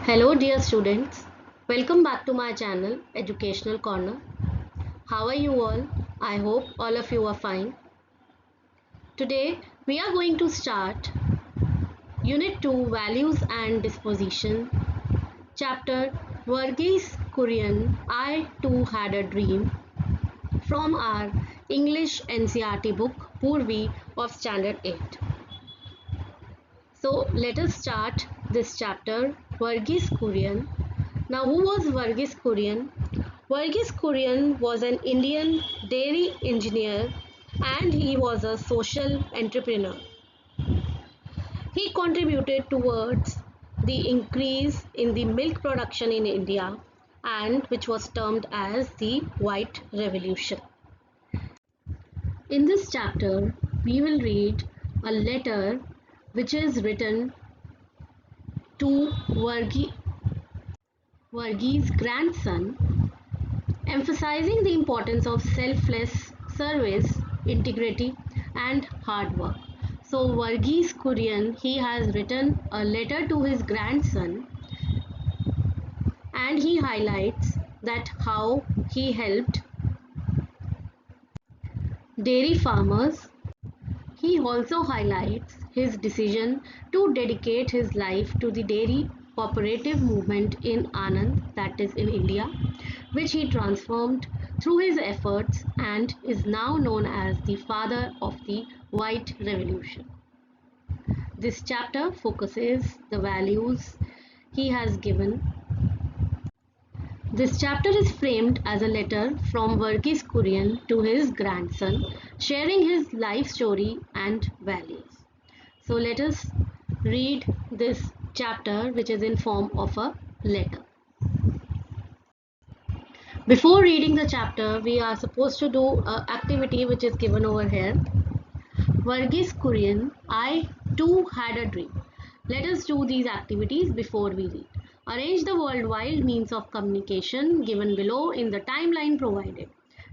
Hello dear students, welcome back to my channel Educational Corner. How are you all? I hope all of you are fine. Today we are going to start Unit 2 Values and Disposition, Chapter Verghese Kurian I Too Had a Dream from our English NCERT book Purvi of Standard 8. So let us start this chapter, Verghese Kurian. Now, who was Verghese Kurian? Verghese Kurian was an Indian dairy engineer and he was a social entrepreneur. He contributed towards the increase in the milk production in India and which was termed as the White Revolution. In this chapter, we will read a letter which is written to Verghese's grandson, emphasizing the importance of selfless service, integrity, and hard work. So Verghese Kurian, he has written a letter to his grandson, and he highlights that how he helped dairy farmers. He also highlights his decision to dedicate his life to the dairy cooperative movement in Anand, that is in India, which he transformed through his efforts and is now known as the father of the White Revolution. This chapter focuses the values he has given. This chapter is framed as a letter from Verghese Kurian to his grandson, sharing his life story and values. So let us read this chapter, which is in form of a letter. Before reading the chapter, we are supposed to do an activity which is given over here. Verghese Kurian, I too had a dream. Let us do these activities before we read. Arrange the worldwide means of communication given below in the timeline provided.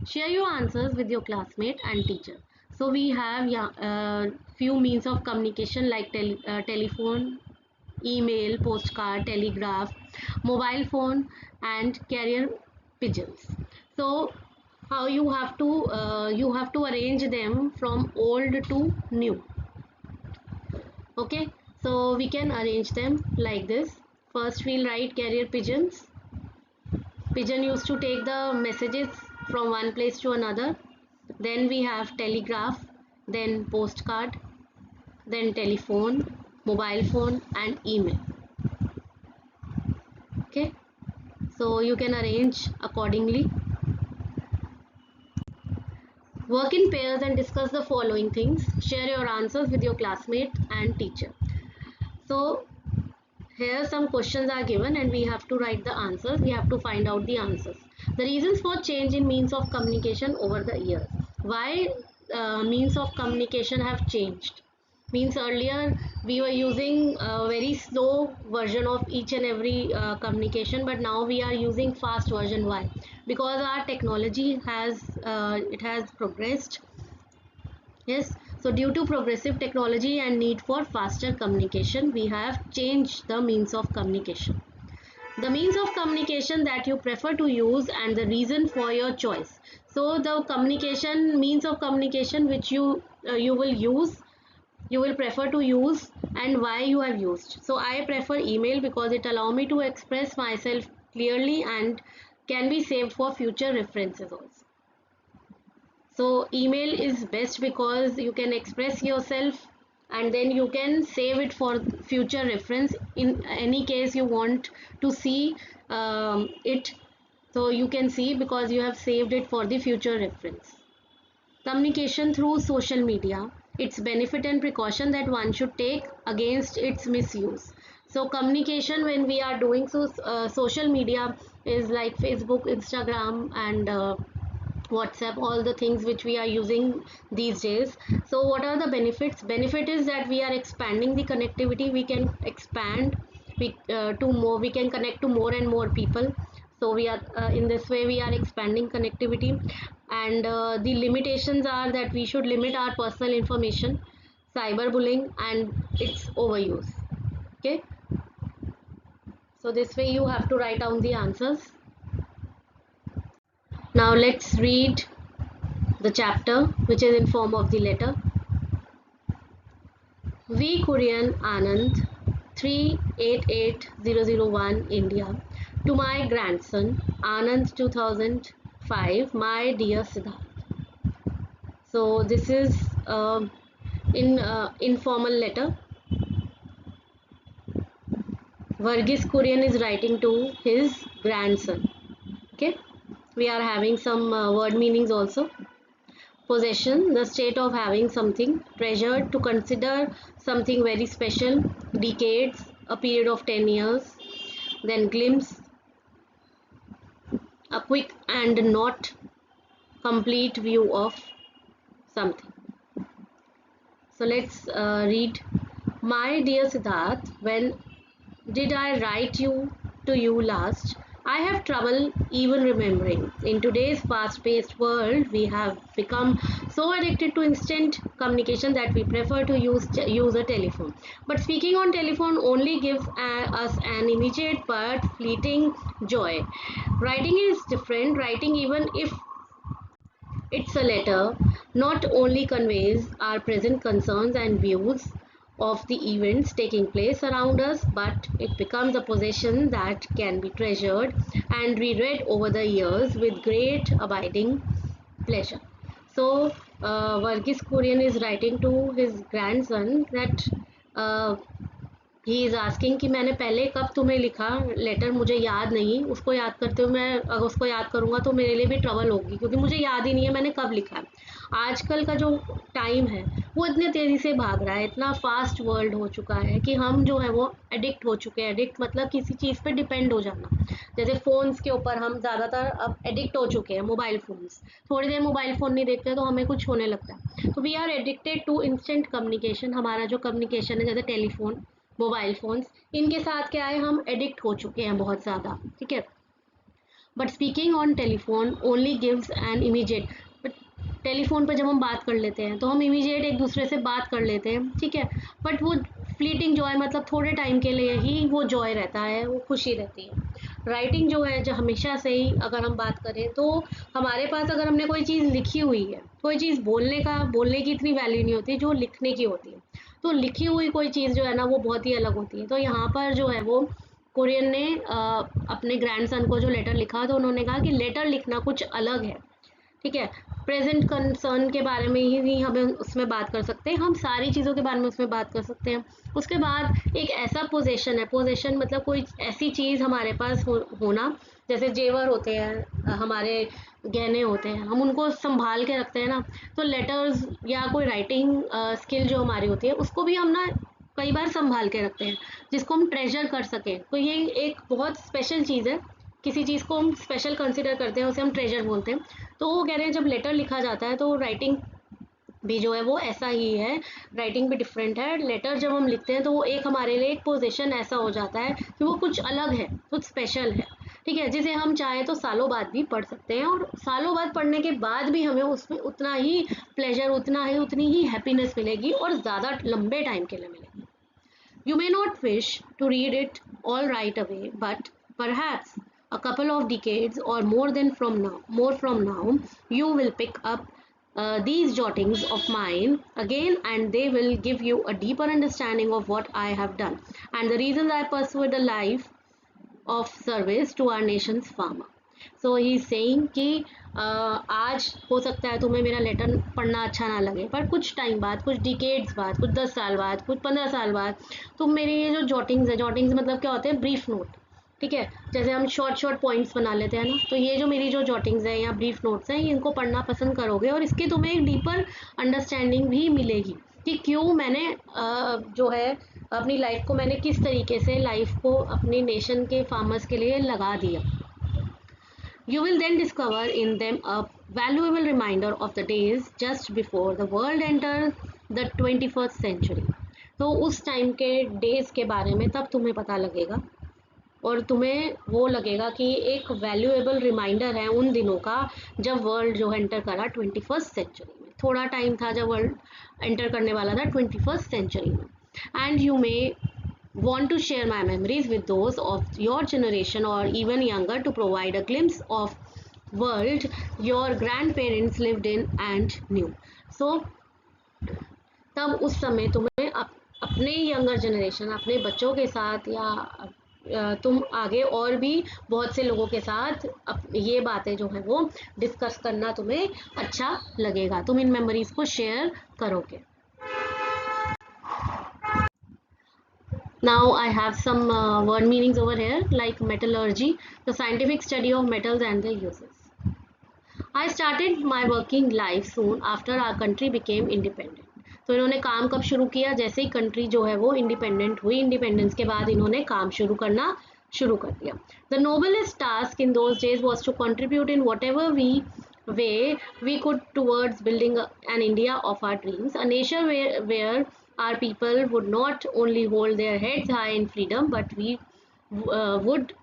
Share your answers with your classmate and teacher. So we have few means of communication like telephone, email, postcard, telegraph, mobile phone, and carrier pigeons. So how you have to arrange them from old to new. Okay, so we can arrange them like this. First we'll write carrier pigeons. Pigeon used to take the messages from one place to another. Then we have telegraph, then postcard, then telephone, mobile phone, and email. Okay, so you can arrange accordingly. Work in pairs and discuss the following things. Share your answers with your classmate and teacher. So here some questions are given and we have to write the answers. We have to find out the answers. The reasons for change in means of communication over the years. Why means of communication have changed? Means earlier we were using a very slow version of each and every communication, but now we are using fast version. Why? Because our technology has progressed. Yes, so due to progressive technology and need for faster communication, we have changed the means of communication. The means of communication that you prefer to use and the reason for your choice. So the communication means of communication which you will prefer to use and why you have used. So I prefer email because it allows me to express myself clearly and can be saved for future references also. So email is best because you can express yourself and then you can save it for future reference in any case you want to see it. So you can see because you have saved it for the future reference. Communication through social media, its benefit and precaution that one should take against its misuse. So communication when we are doing social media is like Facebook, Instagram, and WhatsApp, all the things which we are using these days. So what are the benefits? Benefit is that we are expanding the connectivity. We can expand to more, we can connect to more and more people. So we are in this way we are expanding connectivity, and the limitations are that we should limit our personal information, cyberbullying, and its overuse. Okay, So this way you have to write down the answers. Now let's read the chapter which is in form of the letter. V. Kurian Anand, 388001, India. To my grandson Anand, 2005, my dear Siddharth. So this is in informal letter. Varghese Kurian is writing to his grandson. Okay, we are having some word meanings also. Possession, the state of having something. Treasured, to consider something very special. Decades, a period of 10 years. Then glimpse, a quick and not complete view of something. So let's read. My dear Siddharth, when did I write to you last? I have trouble even remembering. In today's fast-paced world, we have become so addicted to instant communication that we prefer to use a telephone. But speaking on telephone only gives us an immediate but fleeting joy. Writing is different. Writing, even if it's a letter, not only conveys our present concerns and views of the events taking place around us, but it becomes a possession that can be treasured and reread over the years with great abiding pleasure. So, Varghese Kurian is writing to his grandson that uh, he is asking कि मैंने पहले कब तुम्हें लिखा letter, मुझे याद नहीं। उसको याद करते हुए मैं अगर उसको याद करूँगा तो मेरे लिए भी ट्रबल होगी, क्योंकि मुझे याद ही नहीं है मैंने कब लिखा है। आजकल का जो टाइम है वो इतने तेज़ी से भाग रहा है, इतना फास्ट वर्ल्ड हो चुका है कि हम जो है वो एडिक्ट हो चुके हैं। एडिक्ट मतलब किसी चीज़ पे डिपेंड हो जाना। जैसे फ़ोन्स के ऊपर हम ज़्यादातर अब एडिक्ट हो चुके हैं, मोबाइल फ़ोन्स। थोड़ी देर मोबाइल फ़ोन नहीं देखते तो हमें कुछ होने लगता है। तो we are addicted to instant communication. हमारा जो कम्युनिकेशन है, जैसे टेलीफोन, मोबाइल फ़ोन्स, इनके साथ क्या है, हम एडिक्ट हो चुके हैं बहुत ज़्यादा। ठीक है, but speaking on telephone only gives an immediate. But telephone पर जब हम बात कर लेते हैं तो हम इमीडिएट एक दूसरे से बात कर लेते हैं। ठीक है, बट वो फ्लीटिंग जॉय, मतलब थोड़े टाइम के लिए ही वो जॉय रहता है, वो खुशी रहती है। राइटिंग जो है, जो हमेशा से ही अगर हम बात करें तो हमारे पास अगर हमने कोई चीज़ लिखी हुई है, कोई चीज़ बोलने की इतनी वैल्यू नहीं होती जो लिखने की होती है। तो लिखी हुई कोई चीज़ जो है ना वो बहुत ही अलग होती है। तो यहाँ पर जो है वो कुरियन ने अपने ग्रैंडसन को जो लेटर लिखा तो उन्होंने कहा कि लेटर लिखना कुछ अलग है। ठीक है, प्रेजेंट कंसर्न के बारे में ही हमें उसमें बात कर सकते हैं, हम सारी चीज़ों के बारे में उसमें बात कर सकते हैं। उसके बाद एक ऐसा पोजेशन है, पोजेशन मतलब कोई ऐसी चीज़ हमारे पास होना, जैसे जेवर होते हैं, हमारे गहने होते हैं, हम उनको संभाल के रखते हैं ना। तो लेटर्स या कोई राइटिंग स्किल जो हमारी होती है उसको भी हम ना कई बार संभाल के रखते हैं, जिसको हम ट्रेजर कर सकें। तो ये एक बहुत स्पेशल चीज़ है, किसी चीज़ को हम स्पेशल कंसिडर करते हैं उसे हम ट्रेजर बोलते हैं। तो वो कह रहे हैं जब लेटर लिखा जाता है तो राइटिंग भी जो है वो ऐसा ही है, राइटिंग भी डिफरेंट है। लेटर जब हम लिखते हैं तो वो एक हमारे लिए एक पोजीशन ऐसा हो जाता है कि वो कुछ अलग है, कुछ स्पेशल है। ठीक है, जिसे हम चाहे तो सालों बाद भी पढ़ सकते हैं, और सालों बाद पढ़ने के बाद भी हमें उसमें उतना ही प्लेजर, उतनी ही हैप्पीनेस मिलेगी, और ज़्यादा लंबे टाइम के लिए मिलेगी। You may not wish to read it all right away, but perhaps a couple of decades or more from now, you will pick up these jottings of mine again, and they will give you a deeper understanding of what I have done and the reasons I pursued a life of service to our nation's farmer. So he saying कि आज हो सकता है तुम्हें मेरा letter पढ़ना अच्छा ना लगे, पर कुछ टाइम बाद, कुछ डिकेड्स बाद, कुछ 10 साल बाद, कुछ 15 साल बाद तुम मेरी ये जो जॉटिंग्स है, जॉटिंग्स मतलब क्या होते हैं, ब्रीफ नोट। ठीक है, जैसे हम शॉर्ट पॉइंट्स बना लेते हैं ना, तो ये जो मेरी जो जॉटिंग्स है या ब्रीफ नोट्स हैं, इनको पढ़ना पसंद करोगे, और इसकी तुम्हें एक डीपर अंडरस्टैंडिंग भी मिलेगी कि क्यों मैंने जो है अपनी लाइफ को, मैंने किस तरीके से लाइफ को अपनी नेशन के फार्मर्स के लिए लगा दिया। You will then discover in them a valuable reminder of the days just before the world entered the 21st century. तो उस टाइम के डेज के बारे में तब तुम्हें पता लगेगा, और तुम्हें वो लगेगा कि एक वैल्यूएबल रिमाइंडर है उन दिनों का जब वर्ल्ड जो एंटर करा 21st सेंचुरी में। थोड़ा टाइम था जब वर्ल्ड एंटर करने वाला था 21st सेंचुरी में। And you may want to share my memories with those of your generation or even younger to provide a glimpse of world your grandparents lived in and knew. So तब उस समय तुम्हें अपने younger generation, अपने बच्चों के साथ या तुम आगे और भी बहुत से लोगों के साथ ये बातें जो है वो डिस्कस करना तुम्हें अच्छा लगेगा, तुम इन मेमोरीज को शेयर करोगे. Now I have some word meanings over here, like metallurgy, the scientific study of metals and their uses. I started my working life soon after our country became independent. तो इन्होंने काम कब शुरू किया? जैसे ही country जो है वो इंडिपेंडेंट हुई, इंडिपेंडेंस के बाद इन्होंने काम शुरू करना शुरू कर दिया. The noblest task in those days was to contribute in whatever way we could towards building an India of our dreams, a nation where our people would not only hold their heads high in freedom, but we would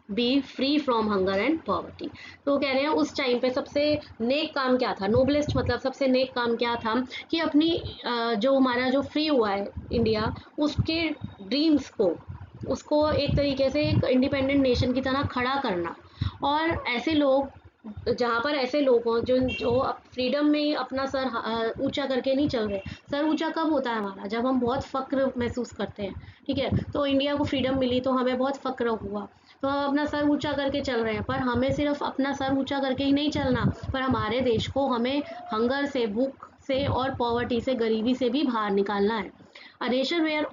B free from hunger and poverty. तो कह रहे हैं उस time पे सबसे नेक काम क्या था, नोबलेस्ट मतलब सबसे नेक काम क्या था कि अपनी जो हमारा जो फ्री हुआ है इंडिया, उसके ड्रीम्स को, उसको एक तरीके से एक इंडिपेंडेंट नेशन की तरह खड़ा करना. और ऐसे लोग, जहाँ पर ऐसे लोग हों जो फ्रीडम में अपना सर ऊंचा करके नहीं चल रहे. सर ऊंचा कब होता है हमारा? जब हम बहुत फ़क्र महसूस करते हैं. ठीक है, तो इंडिया को फ्रीडम मिली तो हमें बहुत फ़क्र हुआ, तो हम अपना सर ऊंचा करके चल रहे हैं. पर हमें सिर्फ अपना सर ऊंचा करके ही नहीं चलना, पर हमारे देश को हमें हंगर से, भूख से और पॉवर्टी से, गरीबी से भी बाहर निकालना है. A nation where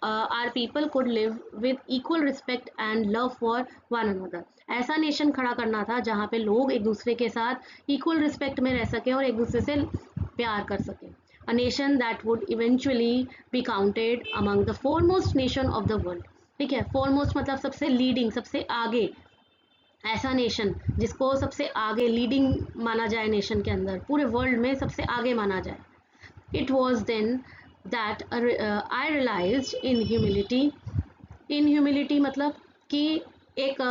our people could live with equal respect and love for one another. ऐसा नेशन खड़ा करना था जहाँ पे लोग एक दूसरे के साथ इक्वल रिस्पेक्ट में रह सकें और एक दूसरे से प्यार कर सकें. A nation that would eventually be counted among the foremost nation of the world. ठीक है, foremost मतलब सबसे लीडिंग, सबसे आगे, ऐसा नेशन जिसको सबसे आगे लीडिंग माना जाए, नेशन के अंदर पूरे वर्ल्ड में सबसे आगे माना जाए. It was then that I realized in humility. In humility मतलब कि एक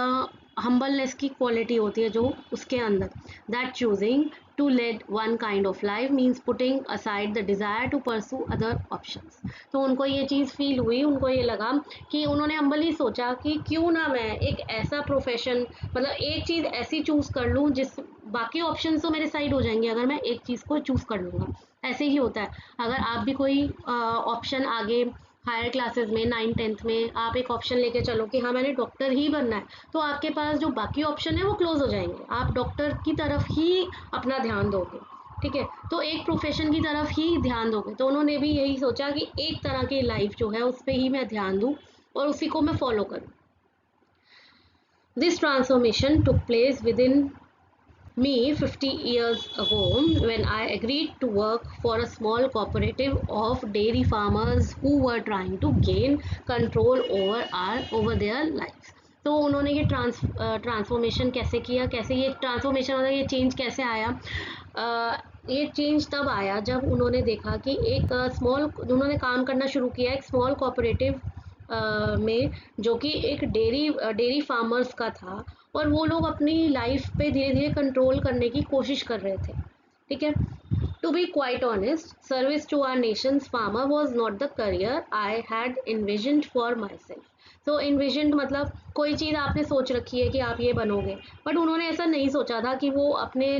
हम्बलनेस की क्वालिटी होती है जो उसके अंदर. That choosing to lead one kind of life means putting aside the desire to pursue other options. तो उनको ये चीज़ फील हुई, उनको ये लगा कि उन्होंने हम्बली सोचा कि क्यों ना मैं एक ऐसा प्रोफेशन, मतलब एक चीज़ ऐसी चूज़ कर लूँ जिस बाकी ऑप्शन तो मेरे साइड हो जाएंगे अगर मैं एक चीज़ को चूज़ कर लूँगा. ऐसे ही होता है, अगर आप भी कोई ऑप्शन आगे हायर क्लासेस में 9th-10th में आप एक ऑप्शन लेके चलो कि हाँ मैंने डॉक्टर ही बनना है, तो आपके पास जो बाकी ऑप्शन है वो क्लोज हो जाएंगे, आप डॉक्टर की तरफ ही अपना ध्यान दोगे. ठीक है, तो एक प्रोफेशन की तरफ ही ध्यान दोगे. तो उन्होंने भी यही सोचा कि एक तरह की लाइफ जो है उस पर ही मैं ध्यान दूँ और उसी को मैं फॉलो करूँ. This transformation took place with in me 50 years ago when I agreed to work for a small cooperative of dairy farmers who were trying to gain control over their lives. तो उन्होंने ये transformation कैसे किया, कैसे ये transformation मतलब ये change कैसे आया? ये चेंज तब आया जब उन्होंने देखा कि एक उन्होंने काम करना शुरू किया एक स्मॉल कोऑपरेटिव में, जो कि एक डेयरी फार्मर्स का था, और वो लोग अपनी लाइफ पे धीरे धीरे कंट्रोल करने की कोशिश कर रहे थे. ठीक है, to be quite honest, service to our nation's farmer was not the career I had envisioned for myself. तो इन्विजन्ड मतलब कोई चीज़ आपने सोच रखी है कि आप ये बनोगे, बट उन्होंने ऐसा नहीं सोचा था कि वो अपने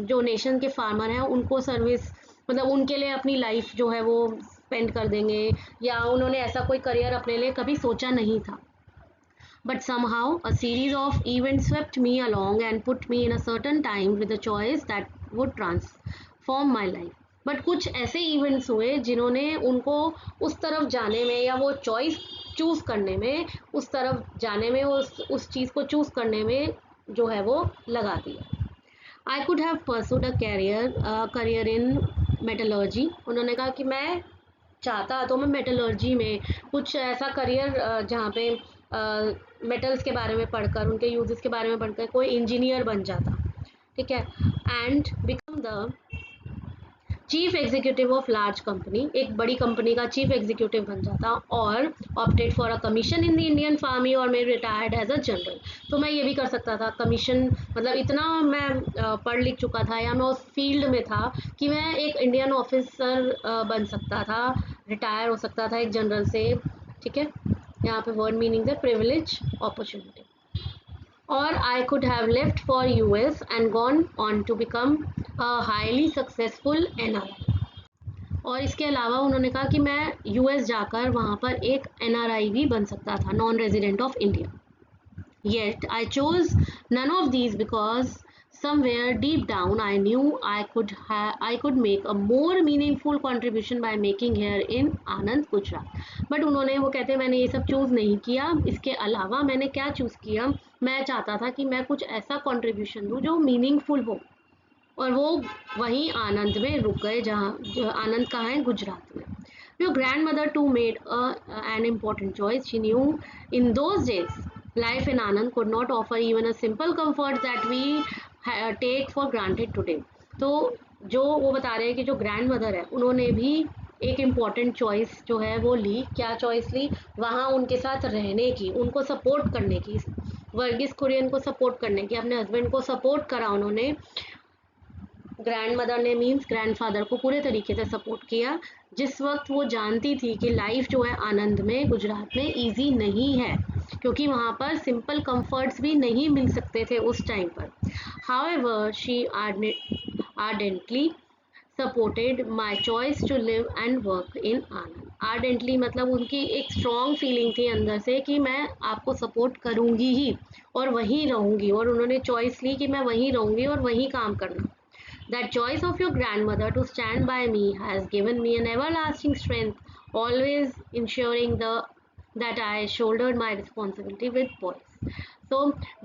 जो नेशन के फार्मर हैं उनको सर्विस, मतलब उनके लिए अपनी लाइफ जो है वो स्पेंड कर देंगे, या उन्होंने ऐसा कोई करियर अपने लिए कभी सोचा नहीं था. But somehow a series of events swept me along and put me in a certain time with a choice that would transform my life. But कुछ ऐसे इवेंट्स हुए जिन्होंने उनको उस तरफ जाने में, या वो चॉइस चूज़ करने में, उस तरफ जाने में, उस चीज़ को चूज़ करने में जो है वो लगा दिया. I could have pursued a career in metallurgy. उन्होंने कहा कि मैं चाहता तो मैं मेटलर्जी में कुछ ऐसा करियर जहाँ पे मेटल्स के बारे में पढ़कर, उनके यूजेस के बारे में पढ़कर कोई इंजीनियर बन जाता. ठीक है, and become the chief executive of large company, एक बड़ी कंपनी का चीफ एग्जीक्यूटिव बन जाता, और opted for a commission in the Indian army और may retired as a general. तो मैं ये भी कर सकता था, कमीशन मतलब इतना मैं पढ़ लिख चुका था या मैं उस फील्ड में था कि मैं एक इंडियन ऑफिसर बन सकता था, रिटायर हो सकता था एक जनरल से, ठीक है। यहाँ पे वर्ड मीनिंग है प्रिविलेज, अपॉर्चुनिटी। और I could have left for US and gone on to become a highly successful NRI. और इसके अलावा उन्होंने कहा कि मैं यूएस जाकर वहाँ पर एक एनआरआई भी बन सकता था, non resident of India. Yet I chose none of these because somewhere deep down I knew I could make a more meaningful contribution by making here in Anand, Gujarat. But उन्होंने, वो कहते हैं मैंने ये सब चूज़ नहीं किया, इसके अलावा मैंने क्या चूज़ किया, मैं चाहता था कि मैं कुछ ऐसा कंट्रीब्यूशन दूँ जो मीनिंगफुल हो, और वो वहीं आनंद में रुक गए, जहाँ जो आनंद कहाँ है, गुजरात में। Your grandmother too made an important choice. She knew in those days life in Anand could not offer even a simple comfort that we take for granted today. तो जो वो बता रहे हैं कि जो ग्रैंड मदर है, उन्होंने भी एक इम्पॉर्टेंट चॉइस जो है वो ली। क्या चॉइस ली? वहाँ उनके साथ रहने की, उनको सपोर्ट करने की, वर्गीस कुरियन को सपोर्ट करने की, अपने हस्बैंड को सपोर्ट करा उन्होंने। ग्रैंड मदर ने मीन्स ग्रैंडफादर को पूरे तरीके से सपोर्ट किया, जिस वक्त वो जानती थी कि लाइफ जो है आनंद में, गुजरात में ईजी नहीं है, क्योंकि वहाँ पर सिंपल कंफर्ट्स भी नहीं मिल सकते थे उस टाइम पर। However she ardently supported my choice to live and work in Anand. Ardently मतलब उनकी एक स्ट्रॉन्ग फीलिंग थी अंदर से कि मैं आपको सपोर्ट करूँगी ही और वहीं रहूँगी, और उन्होंने चॉइस ली कि मैं वहीं रहूँगी और वहीं काम करना। That choice of your grandmother to stand by me has given me an everlasting strength, always ensuring that I shouldered my responsibility with poise. So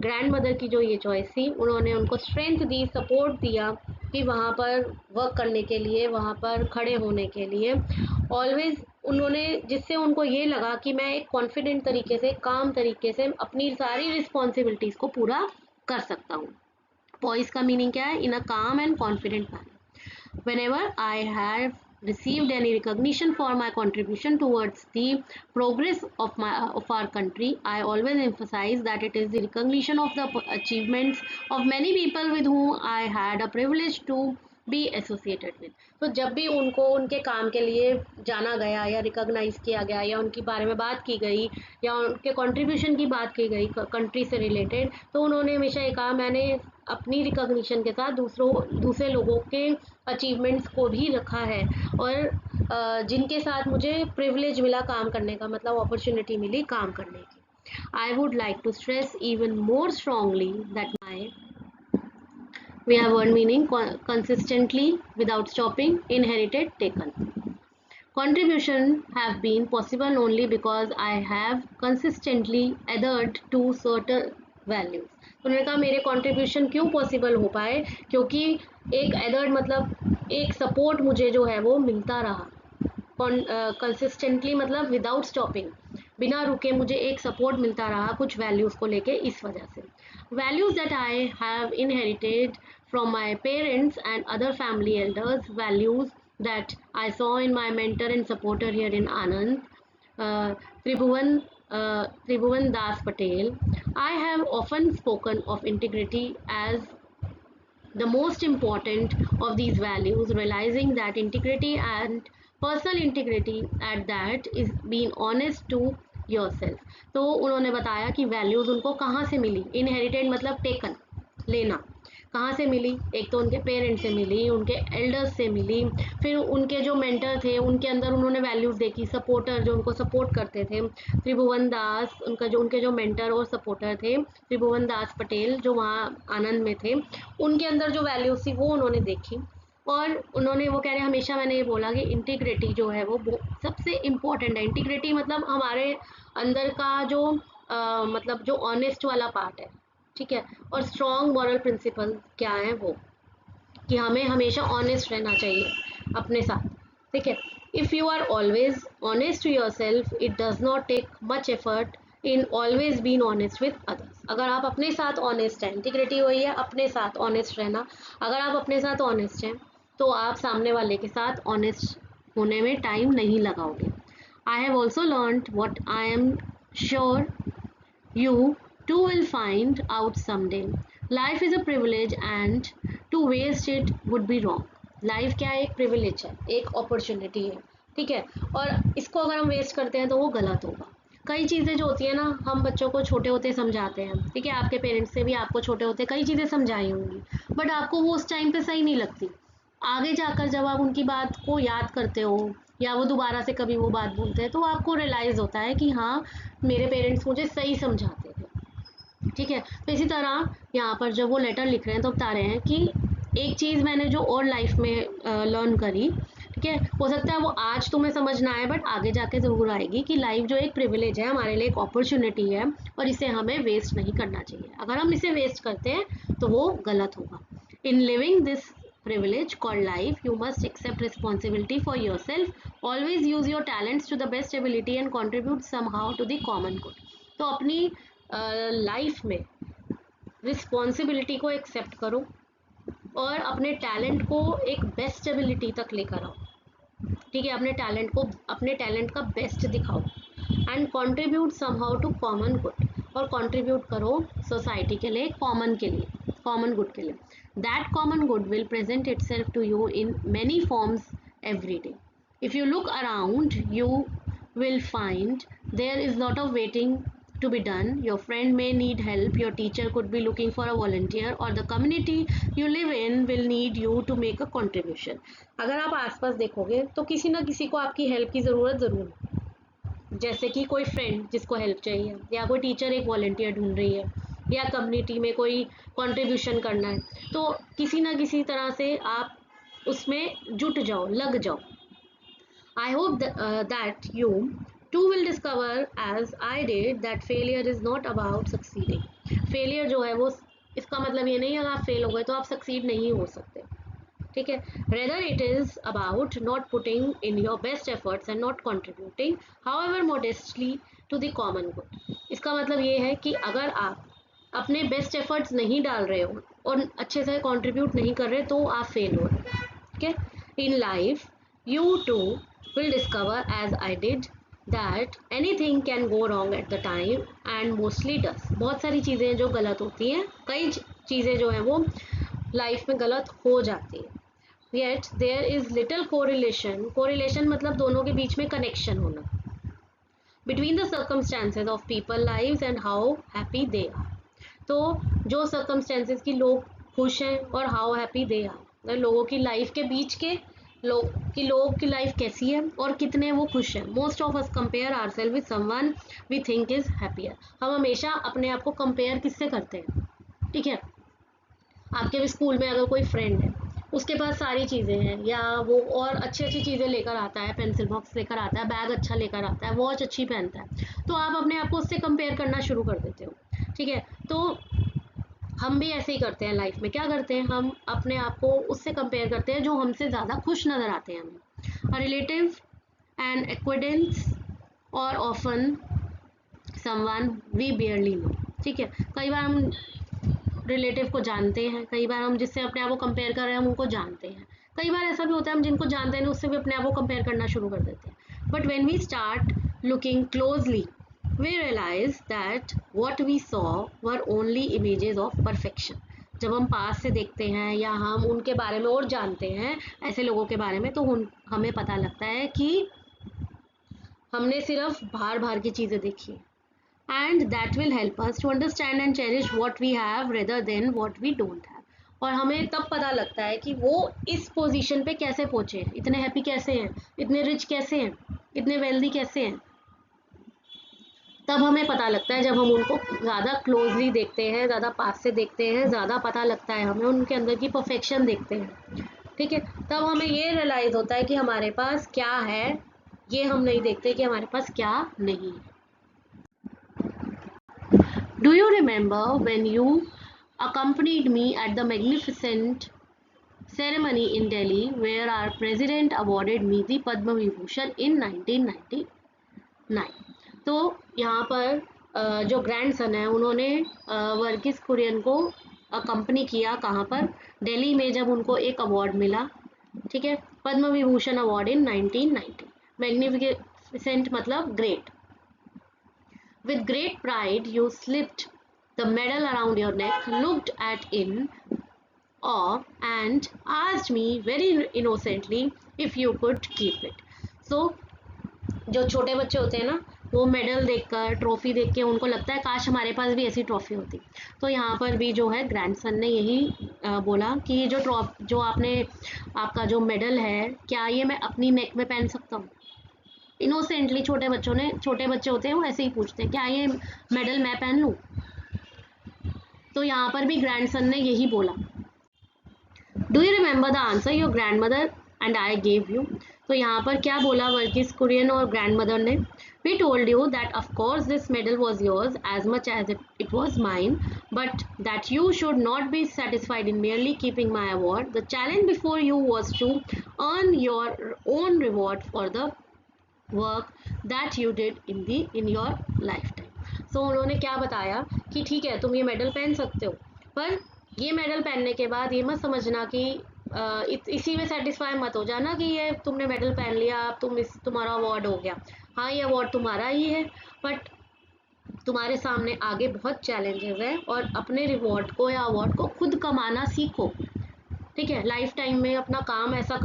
grandmother की जो ये choice थी, उन्होंने उनको strength दी, support दिया कि वहाँ पर work करने के लिए, वहाँ पर खड़े होने के लिए, always उन्होंने, जिससे उनको ये लगा कि मैं एक confident तरीके से, काम तरीके से अपनी सारी responsibilities को पूरा कर सकता हूँ। Poise का मीनिंग क्या है? इन अ काम and confident manner. Whenever I have received any recognition for my contribution towards the progress of our country, I always emphasize that it is the recognition of the achievements of many people with whom I had a privilege to be associated with. तो जब भी उनको उनके काम के लिए जाना गया या रिकॉग्नाइज किया गया या उनके बारे में बात की गई या उनके कंट्रीब्यूशन की बात की गई कंट्री से रिलेटेड, तो उन्होंने हमेशा ये कहा, मैंने अपनी रिकॉग्निशन के साथ दूसरे लोगों के अचीवमेंट्स को भी रखा है, और जिनके साथ मुझे प्रिविलेज मिला काम करने का, मतलब अपॉर्चुनिटी मिली काम करने की। I would like to stress even more strongly that my we have word meaning consistently without stopping, inherited, taken. Contribution have been possible only because I have consistently adhered to certain values. तो उन्होंने कहा मेरे contribution क्यों possible हो पाए, क्योंकि एक एडर्ड मतलब एक सपोर्ट मुझे जो है वो मिलता रहा, कंसिस्टेंटली मतलब विदाउट स्टॉपिंग, बिना रुके मुझे एक सपोर्ट मिलता रहा कुछ वैल्यूज़ को लेके। इस वजह से values that I have inherited from my parents and other family elders, values that I saw in my mentor and supporter here in Anand, Tribhuvan, Tribhuvan Das Patel. I have often spoken of integrity as the most important of these values, realizing that integrity and personal integrity at that is being honest to yourself. तो उन्होंने बताया कि values उनको कहाँ से मिली, inherited मतलब taken, लेना, कहाँ से मिली, एक तो उनके पेरेंट्स से मिली, उनके एल्डर्स से मिली, फिर उनके जो मेंटर थे उनके अंदर उन्होंने वैल्यूज़ देखी, सपोर्टर जो उनको सपोर्ट करते थे, त्रिभुवन दास उनके जो मेंटर और सपोर्टर थे, त्रिभुवन दास पटेल जो वहाँ आनंद में थे, उनके अंदर जो वैल्यूज़ थी वो उन्होंने देखी। और उन्होंने, वो कह रहे हैं हमेशा मैंने ये बोला कि इंटीग्रिटी जो है वो सबसे इम्पोर्टेंट है। इंटीग्रिटी मतलब हमारे अंदर का जो मतलब जो ऑनेस्ट वाला पार्ट है, ठीक है। और स्ट्रॉन्ग मॉरल प्रिंसिपल क्या है वो, कि हमें हमेशा ऑनेस्ट रहना चाहिए अपने साथ, ठीक है। If you are always honest to yourself, it does not take much effort in always been honest with others. अगर आप अपने साथ ऑनेस्ट हैं, इंटीग्रिटी वही है अपने साथ ऑनेस्ट रहना, अगर आप अपने साथ ऑनेस्ट हैं तो आप सामने वाले के साथ ऑनेस्ट होने में टाइम नहीं लगाओगे। I have also learned what I am sure you too will find out someday. Life is a privilege and to waste it would be wrong. Life क्या है? एक प्रिविलेज है, एक अपॉर्चुनिटी है, ठीक है। और इसको अगर हम वेस्ट करते हैं तो वो गलत होगा। कई चीज़ें जो होती है ना, हम बच्चों को छोटे होते समझाते हैं, ठीक है, आपके पेरेंट्स से भी आपको छोटे होते कई चीज़ें समझाई होंगी, बट आपको वो उस टाइम पे सही नहीं लगती। आगे जाकर जब आप उनकी बात को याद करते हो या वो दोबारा से कभी वो बात बोलते हैं तो आपको रियलाइज़ होता है कि हाँ, मेरे पेरेंट्स मुझे सही समझाते थे। ठीक है। तो इसी तरह यहाँ पर जब वो लेटर लिख रहे हैं तो बता रहे हैं कि एक चीज़ मैंने जो और लाइफ में लर्न करी, ठीक है, हो सकता है वो आज तुम्हें समझ ना आए बट आगे जाके ज़रूर आएगी, कि लाइफ जो एक प्रिविलेज है, हमारे लिए एक अपॉर्चुनिटी है और इसे हमें वेस्ट नहीं करना चाहिए। अगर हम इसे वेस्ट करते हैं तो वो गलत होगा। In living this privilege called life, you must accept responsibility for yourself, always use your talents to the best ability and contribute somehow to the common good। तो अपनी लाइफ में रिस्पॉन्सिबिलिटी को एक्सेप्ट करो और अपने टैलेंट को एक best ability तक लेकर आओ। ठीक है, अपने टैलेंट का बेस्ट दिखाओ and contribute somehow to common good, और कंट्रीब्यूट करो सोसाइटी के लिए, कॉमन गुड के लिए। That common good will present itself to you in many forms every day. If you look around you will find there is lot of waiting to be done. Your friend may need help, your teacher could be looking for a volunteer, or the community you live in will need you to make a contribution। अगर आप आसपास देखोगे तो किसी ना किसी को आपकी हेल्प की ज़रूरत ज़रूर है। जैसे कि कोई फ्रेंड जिसको हेल्प चाहिए, या कोई टीचर एक वॉलंटियर ढूंढ रही है, या कम्युनिटी में कोई कंट्रीब्यूशन करना है, तो किसी ना किसी तरह से आप उसमें जुट जाओ, लग जाओ। I hope that you too will discover, as I did, that failure is not about succeeding। Failure जो है वो, इसका मतलब ये नहीं है अगर आप फेल हो गए तो आप सक्सीड नहीं हो सकते। ठीक है, rather it is about not putting in your best efforts and not contributing however modestly to the common good। इसका मतलब ये है कि अगर आप अपने बेस्ट एफर्ट्स नहीं डाल रहे हो और अच्छे से कंट्रीब्यूट नहीं कर रहे तो आप फेल हो रहे हो। ठीक है, in life you too will discover, as I did, that anything can go wrong at the time and mostly does। बहुत सारी चीज़ें जो गलत होती हैं, कई चीज़ें जो हैं वो लाइफ में गलत हो जाती हैं। yet there is little correlation मतलब दोनों के बीच में कनेक्शन होना, between the circumstances of people lives and how happy they are। तो जो circumstances की लोग खुश हैं और how happy they are, लोगों की लाइफ के बीच के लोगों की लाइफ कैसी है और कितने वो खुश हैं। Most of us compare ourself with someone we think is happier. हम हमेशा अपने आप को कंपेयर किससे करते हैं? ठीक है, आपके भी स्कूल में अगर कोई फ्रेंड है, उसके पास सारी चीज़ें हैं, या वो और अच्छी अच्छी चीज़ें लेकर आता है, पेंसिल बॉक्स लेकर आता है, बैग अच्छा लेकर आता है, वॉच अच्छी पहनता है, तो आप अपने आप को उससे कंपेयर करना शुरू कर देते हो। ठीक है, तो हम भी ऐसे ही करते हैं लाइफ में। क्या करते हैं, हम अपने आप को उससे कंपेयर करते हैं जो हमसे ज़्यादा खुश नज़र आते हैं हमें। रिलेटिव एंड एक्विडेंस और often someone we barely know. ठीक है, कई बार हम रिलेटिव को जानते हैं, कई बार हम जिससे अपने आप को कंपेयर कर रहे हैं हम उनको जानते हैं, कई बार ऐसा भी होता है हम जिनको जानते हैं उससे भी अपने आप को कंपेयर करना शुरू कर देते हैं। But when we start looking closely we realize that what we saw were only images of perfection। जब हम पास से देखते हैं या हम उनके बारे में और जानते हैं ऐसे लोगों के बारे में, तो हमें पता लगता है कि हमने सिर्फ बाहर बाहर की चीज़ें देखी, and that will help us to understand and cherish what we have rather than what we don't have. और हमें तब पता लगता है कि वो इस पोजीशन पे कैसे पहुँचे हैं, इतने हैप्पी कैसे हैं, इतने रिच कैसे हैं, इतने वेल्दी कैसे हैं। तब हमें पता लगता है, जब हम उनको ज़्यादा क्लोजली देखते हैं, ज़्यादा पास से देखते हैं, ज़्यादा पता लगता है हमें, उनके अंदर की परफेक्शन देखते हैं। ठीक है, तब हमें ये रियलाइज़ होता है कि हमारे पास क्या है, ये हम नहीं देखते कि हमारे पास क्या नहीं है। Do you remember when you accompanied me at the magnificent ceremony in Delhi where our president awarded me the Padma Vibhushan in 1999। तो यहाँ पर जो ग्रैंड सन है उन्होंने वर्गीस कुरियन को अकम्पनी किया, कहाँ पर, दिल्ली में, जब उनको एक अवार्ड मिला। ठीक है, Padma Vibhushan award in 1990। Magnificent मतलब great. With great pride you slipped the medal around your neck, looked at in awe and asked me very innocently if you could keep it। सो जो छोटे बच्चे होते हैं ना, वो मेडल देखकर, ट्रॉफी देख के उनको लगता है काश हमारे पास भी ऐसी ट्रॉफी होती। तो यहाँ पर भी जो है ग्रैंडसन ने यही बोला कि ये जो आपने, आपका जो मेडल है, क्या ये मैं अपनी नेक में पहन सकता हूँ? इनोसेंटली छोटे बच्चे होते हैं वो ऐसे ही पूछते हैं, क्या ये मेडल मैं पहन लूँ? तो यहाँ पर भी ग्रैंडसन ने यही बोला। Do you remember the answer your grandmother and I gave you? तो यहाँ पर क्या बोला वर्गीस कुरियन और ग्रैंड मदर ने? We told you that of course this medal was yours as much as it was mine, but that you should not be satisfied in merely keeping my award. The challenge before you was to earn your own reward for the work that you did in your lifetime. So उन्होंने क्या बताया कि ठीक है, तुम ये medal पहन सकते हो, पर ये मेडल पहनने के बाद ये मत समझना कि इसी में सेटिस्फाई मत हो जाना कि ये तुमने मेडल पहन लिया, अब तुम्हारा अवार्ड हो गया। हाँ, ये अवार्ड तुम्हारा ही है, बट तुम्हारे सामने आगे बहुत चैलेंजेस हैं, और अपने रिवॉर्ड को या अवार्ड को खुद कमाना सीखो। ठीक है, लाइफ टाइम में अपना काम ऐसा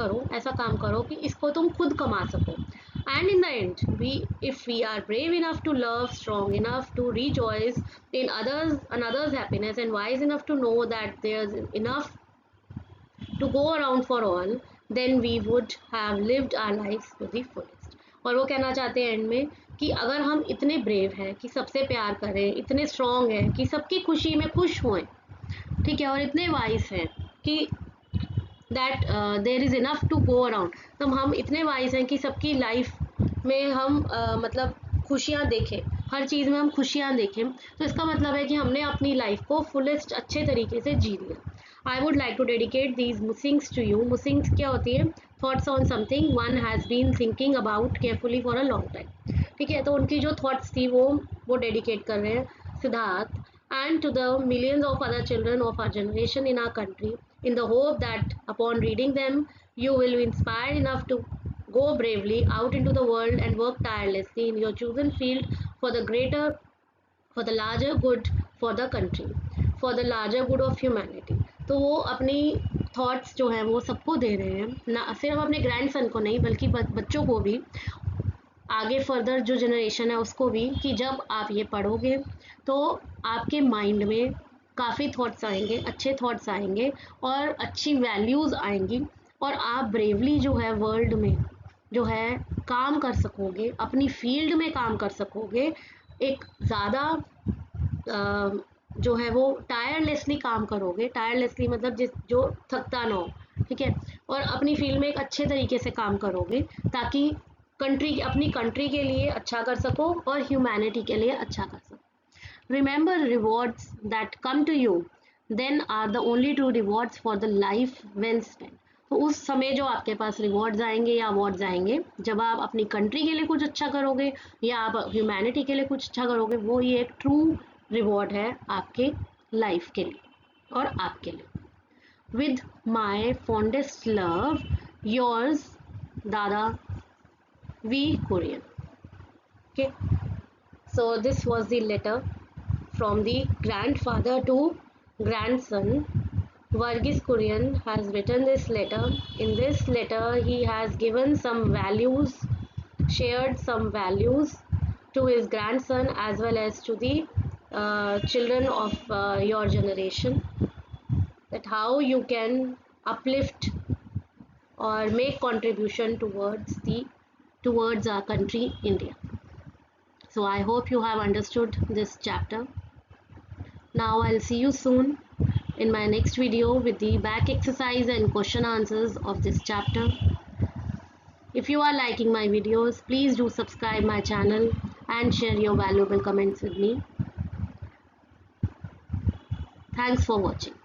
काम करो कि इसको तुम खुद कमा सको। And in the end, if we are brave enough to love, strong enough to rejoice in others' happiness, and wise enough to know that there's enough to go around for all, then we would have lived our lives to the fullest. और वो कहना चाहते हैं and में कि अगर हम इतने ब्रेव हैं कि सबसे प्यार करें, इतने स्ट्रॉन्ग हैं कि सबकी खुशी में खुश हों, ठीक है, और इतने वाइज हैं कि that there is enough to go around, तो हम इतने वाइज हैं कि सबकी लाइफ में हम मतलब खुशियाँ देखें, हर चीज़ में हम खुशियाँ देखें। तो इसका मतलब है कि हमने अपनी लाइफ को फुलेस्ट अच्छे तरीके से जी लिया। I would like to dedicate these musings to you. Musings क्या होती है? Thoughts on something one has been thinking about carefully for a long time. ठीक है, तो उनकी जो थॉट्स थी वो डेडिकेट कर रहे हैं Siddharth, and to the millions of other children of our generation in our country, in the hope that upon reading them, you will be inspired enough to go bravely out into the world and work tirelessly in your chosen field for the larger good for the country, for the larger good of humanity. तो वो अपनी thoughts जो हैं वो सबको दे रहे हैं, ना सिर्फ अपने ग्रैंडसन को नहीं बल्कि बच्चों को भी, आगे फर्दर जो जनरेशन है उसको भी, कि जब आप ये पढ़ोगे तो आपके माइंड में काफ़ी थॉट्स आएंगे, अच्छे थॉट्स आएंगे और अच्छी वैल्यूज़ आएंगी, और आप ब्रेवली जो है वर्ल्ड में जो है काम कर सकोगे, अपनी फील्ड में काम कर सकोगे, एक ज़्यादा जो है वो टायरलेसली काम करोगे। टायरलेसली मतलब जो थकता ना हो, ठीक है, और अपनी फील्ड में एक अच्छे तरीके से काम करोगे ताकि अपनी कंट्री के लिए अच्छा कर सको और ह्यूमैनिटी के लिए अच्छा कर सको। Remember rewards that come to you then are the only true rewards for the life well spent. तो उस समय जो आपके पास रिवॉर्ड्स आएंगे या अवार्ड्स आएंगे, जब आप अपनी कंट्री के लिए कुछ अच्छा करोगे या आप ह्यूमैनिटी के लिए कुछ अच्छा करोगे, वो ये एक ट्रू रिवॉर्ड है आपके लाइफ के लिए और आपके लिए। With my fondest love, yours दादा V. Kurian. Okay, so this was the letter from the grandfather to grandson. Varghese Kurian has written this letter. In this letter, he has given some values, shared some values to his grandson as well as to the children of your generation, that how you can uplift or make contribution towards our country, India. So I hope you have understood this chapter. Now I'll see you soon in my next video with the back exercise and question answers of this chapter. If you are liking my videos, please do subscribe my channel and share your valuable comments with me. Thanks for watching.